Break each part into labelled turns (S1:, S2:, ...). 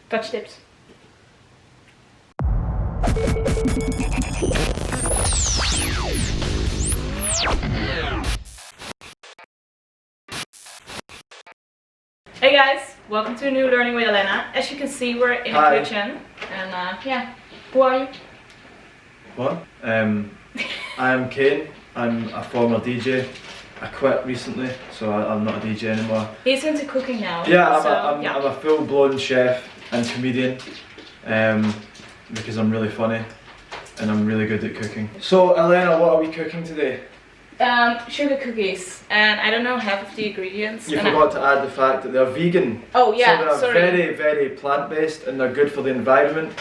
S1: Touch tips. Hey guys, welcome to a new Learning with Alennah. As you can see, we're in the kitchen, and yeah, who are you?
S2: What? I am Caine. I'm a former DJ. I quit recently, so I'm not a DJ anymore.
S1: He's into cooking now.
S2: Yeah, I'm a full-blown chef and comedian, because I'm really funny and I'm really good at cooking. So Alennah, what are we cooking today?
S1: Sugar cookies, and I don't know half of the ingredients.
S2: You forgot to add the fact that they're vegan.
S1: Oh yeah,
S2: so they're very, very plant-based, and they're good for the environment.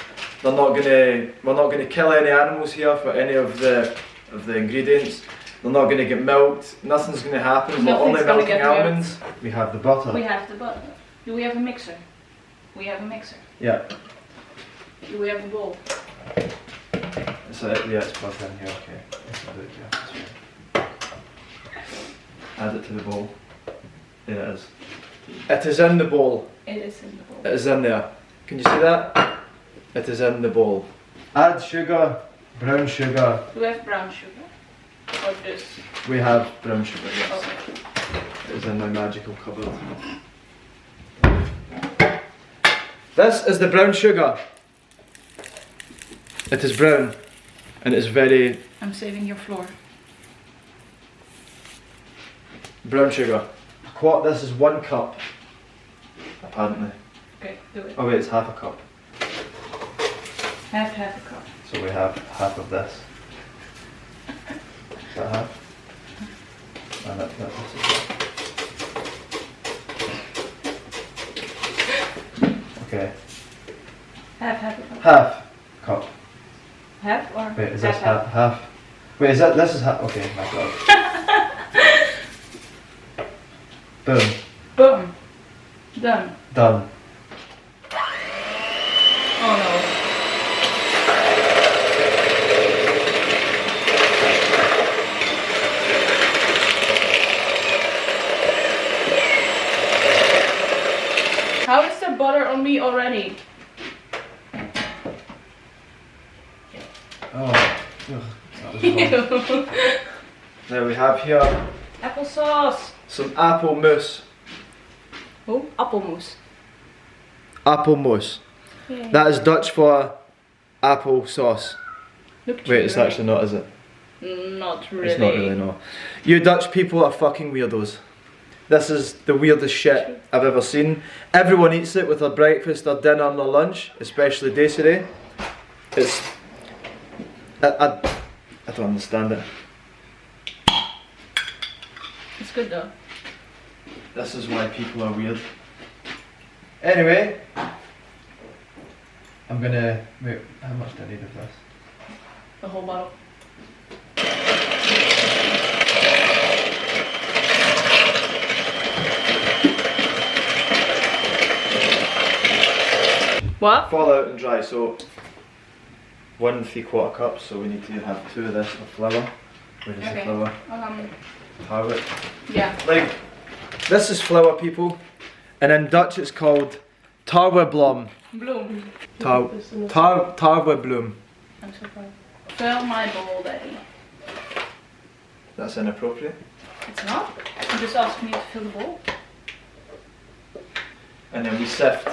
S2: We're not gonna kill any animals here for any of the ingredients. They're not gonna get milked. Nothing's gonna happen. We're only milking almonds. We have the butter.
S1: We have the butter. Do we have a mixer? We have a mixer.
S2: Yeah.
S1: Do we have a bowl?
S2: So yeah, it's plugged in here. Okay. Add it to the bowl. There it is. It is in the bowl.
S1: It is in the bowl.
S2: It is in there. Can you see that? It is in the bowl. Add sugar, brown sugar.
S1: Do we have brown sugar? Or just?
S2: We have brown sugar, yes.
S1: Okay.
S2: It is in my magical cupboard. This is the brown sugar. It is brown and it is very...
S1: I'm saving your floor.
S2: Brown sugar. This is 1 cup, apparently.
S1: Okay, do it.
S2: Oh wait, it's half a cup.
S1: Half a cup.
S2: So we have half of this. Is that half? And that's it. Okay.
S1: Half a cup.
S2: Half cup.
S1: Half or?
S2: Wait, is this half? Wait, this is half? Okay, my god. Boom.
S1: Boom. Done.
S2: Done.
S1: Oh no. How is the butter on me already?
S2: Oh. Ugh, that was wrong. Now we have here
S1: Applesauce.
S2: some apple mousse.
S1: Oh, appelmoes.
S2: Apple mousse.
S1: Yeah.
S2: That is Dutch for apple sauce.
S1: Look
S2: Wait, it's actually not, is it?
S1: Not really.
S2: It's not really, no. You Dutch people are fucking weirdos. This is the weirdest shit I've ever seen. Everyone eats it with their breakfast, their dinner and their lunch, especially Desiree. It's... I don't understand it.
S1: It's good though.
S2: This is why people are weird. Anyway, I'm gonna... Wait, how much do I need of this?
S1: The whole bottle. What?
S2: Fall out and dry, so 1 3/4 cup, so we need to have 2 of this of flour. Where is the flour? Tarwe.
S1: Yeah.
S2: Like, this is flour, people, and in Dutch it's called tarweblom.
S1: Bloom.
S2: Tarweblom.
S1: I'm so proud. Fill my bowl, Daddy.
S2: That's inappropriate.
S1: It's not. I'm just asking you to fill the bowl.
S2: And then we sift.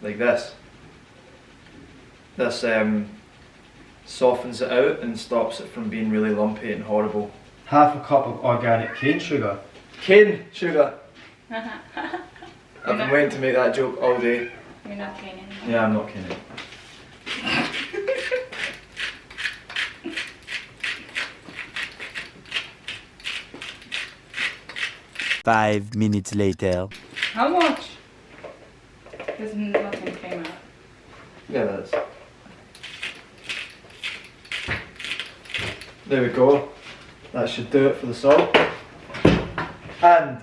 S2: Like this. This softens it out and stops it from being really lumpy and horrible. Half a cup of organic cane sugar. Cane sugar! I've been waiting to make that joke all day.
S1: You're not Caine anymore.
S2: Yeah, I'm not kidding.
S3: Five minutes later.
S1: How much? Because nothing came out.
S2: Yeah, that is. There we go. That should do it for the salt. And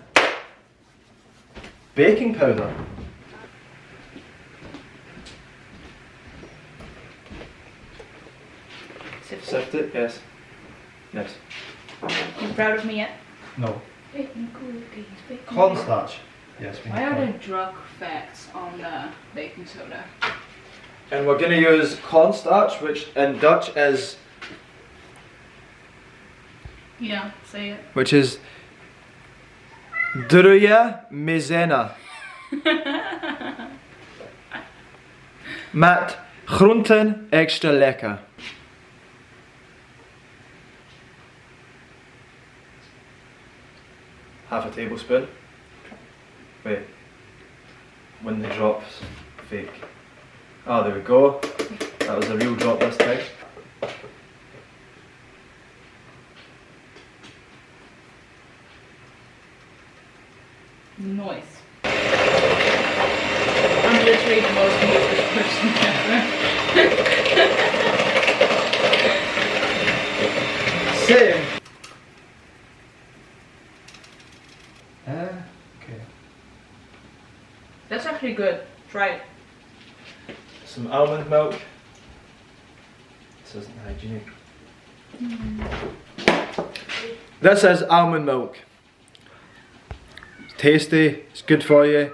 S2: baking powder. Sift it, yes. Yes.
S1: You proud of me yet?
S2: No.
S1: Baking cookies, baking
S2: Cornstarch. Yes, we
S1: Why
S2: need
S1: are
S2: corn.
S1: there drug facts on the baking soda?
S2: And we're going to use cornstarch, which in Dutch is...
S1: Yeah, say it.
S2: Which is... Druye maizena. Met groenten extra lekker. Half a tablespoon. Wait. When the drops, fake. Oh, there we go. That was a real drop this time.
S1: Noise. I'm literally the most nervous person ever.
S2: Same. Okay.
S1: That's actually good. Try it.
S2: Some almond milk. This isn't hygienic. This is almond milk. It's tasty, it's good for you,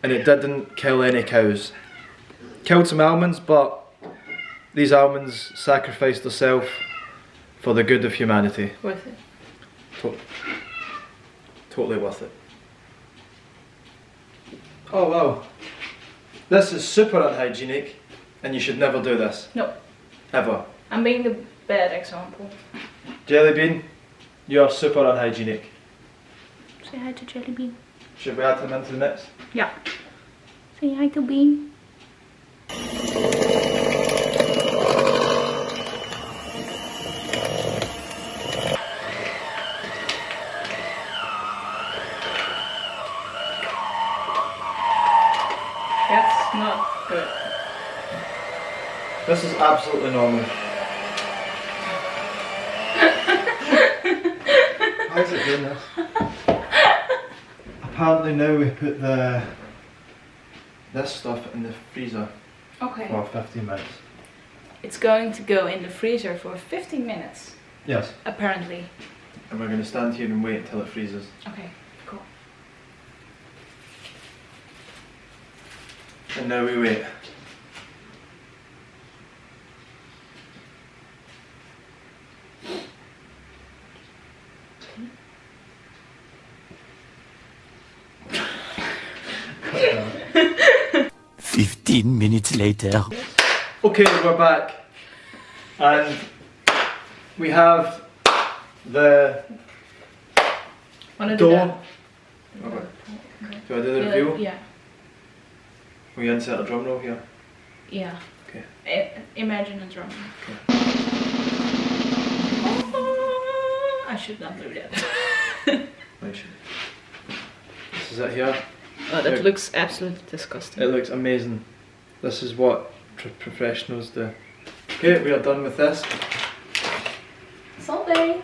S2: and it didn't kill any cows. Killed some almonds, but these almonds sacrificed themselves for the good of humanity.
S1: Worth it.
S2: Totally worth it. Oh wow. This is super unhygienic, and you should never do this.
S1: No.
S2: Ever.
S1: I'm being the bad example.
S2: Jelly bean, you are super unhygienic.
S1: Say hi to Jelly Bean.
S2: Should we add them into the mix?
S1: Yeah. Say hi to Bean. That's not good.
S2: This is absolutely normal. Why is it doing this? Apparently now we put this stuff in the freezer
S1: Okay.
S2: for 15 minutes.
S1: It's going to go in the freezer for 15 minutes,
S2: Yes.
S1: apparently.
S2: And we're going to stand here and wait until it freezes.
S1: Okay, cool.
S2: And now we wait. Cut that.
S3: 15 minutes later.
S2: Okay, we're back. And we have the
S1: Wanna do
S2: dough.
S1: that?
S2: Okay. Do I do the review?
S1: Yeah.
S2: We insert a drum roll here.
S1: Yeah.
S2: Okay.
S1: Imagine a drum.
S2: Okay.
S1: I should not do that.
S2: Right. This is it here.
S1: Oh, that looks absolutely disgusting.
S2: It looks amazing. This is what professionals do. Okay, we are done with this.
S1: Sunday.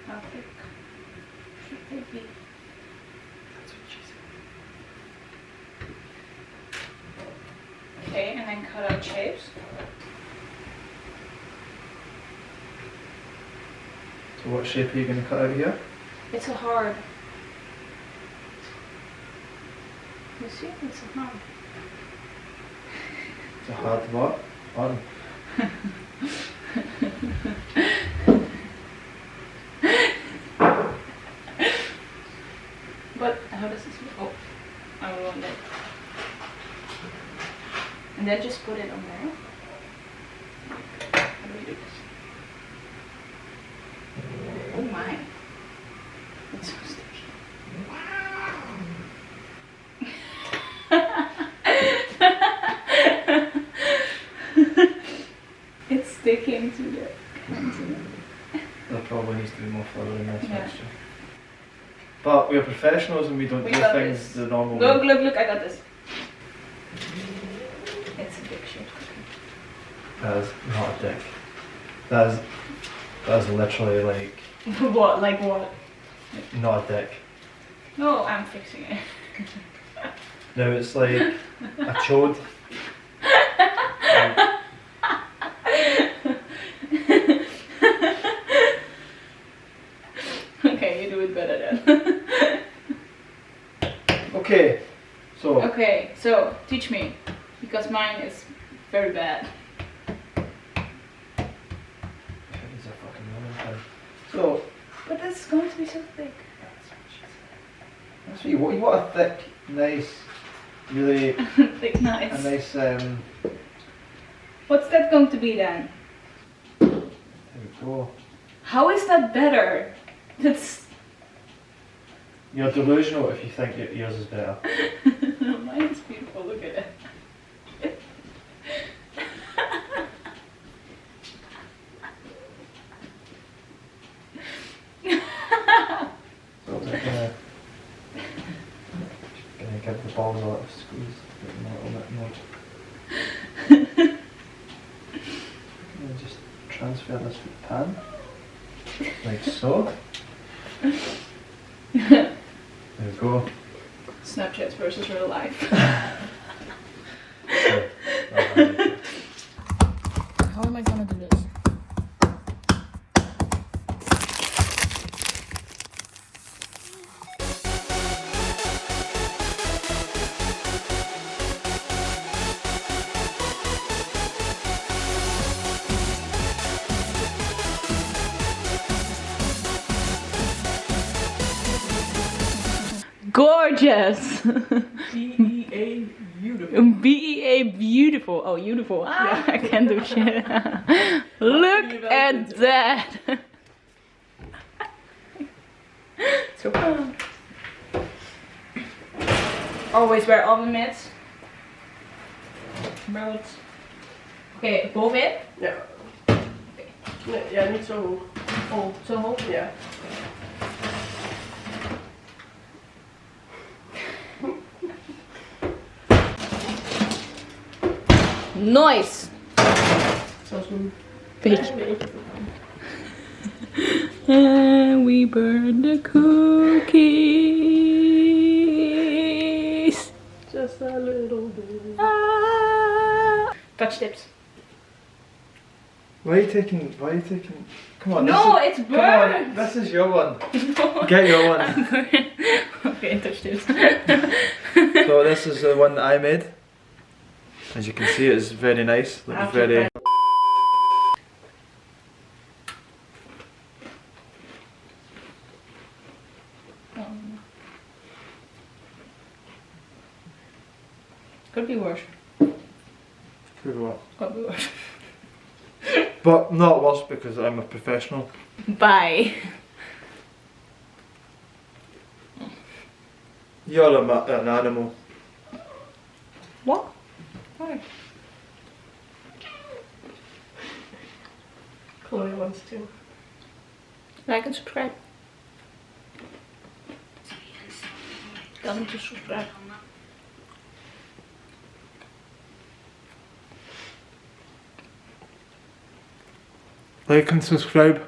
S1: How thick should they be?
S2: That's what she said.
S1: Okay, and then cut out shapes.
S2: So what shape are you going to cut out here?
S1: It's a hard. You see, it's a hard.
S2: It's a hard what? On.
S1: But how does this look? Oh, I will want that. And then just put it on there. How do we do this? Oh my. It's so sticky. It's sticking to the
S2: There probably needs to be more further in this
S1: Yeah.
S2: mixture. But we are professionals and we don't
S1: We
S2: do
S1: got
S2: things
S1: this.
S2: the normal
S1: Look,
S2: way.
S1: look, look, I got this. It's a big shaped cookie.
S2: That is not a dick. That is literally like
S1: What? Like what?
S2: not a dick.
S1: No, I'm fixing it.
S2: No, it's like a chode.
S1: it better then.
S2: Okay, so.
S1: Okay, so teach me, because mine is very bad.
S2: These are fucking annoying. So.
S1: But it's going to be so thick.
S2: That's what you want. You want a thick, nice, really.
S1: Thick, nice.
S2: A nice.
S1: What's that going to be then?
S2: There we go.
S1: How is that better? That's.
S2: You're delusional if you think yours is better.
S1: No, mine is beautiful. Look at it.
S2: So I'm gonna give the balls a little squeeze, a little bit more. And just transfer this to the pan, like so. There we go.
S1: Snapchats versus real life.
S2: So,
S1: How am I gonna do this? Gorgeous!
S4: BEA beautiful.
S1: BEA beautiful. Oh, beautiful. Ah, I can't do shit. Look at that. So fun. Always wear oven mitts. Belts. Okay, both it.
S4: Ja. Nee, ja, niet zo hoog.
S1: Oh, so hoog.
S4: Ja.
S1: Nice.
S4: Zoals een
S1: Beetje. And we burn the cookies.
S4: Just a little bit.
S1: Ah. Touch tips.
S2: why are you taking? Come on.
S1: No,
S2: this is,
S1: it's
S2: come on,
S1: burnt.
S2: this is your one.
S1: No.
S2: Get your one.
S1: I'm burnt. Okay, touch tips.
S2: So this is the one that I made. As you can see, it's very nice. Looks
S1: After
S2: very.
S1: Could be worse.
S2: Could be what?
S1: Could be worse.
S2: But not worse because I'm a professional.
S1: Bye.
S2: You're an animal.
S1: What? Why?
S4: Chloe wants to.
S1: Like and subscribe. Tell them to subscribe.
S2: Like and subscribe.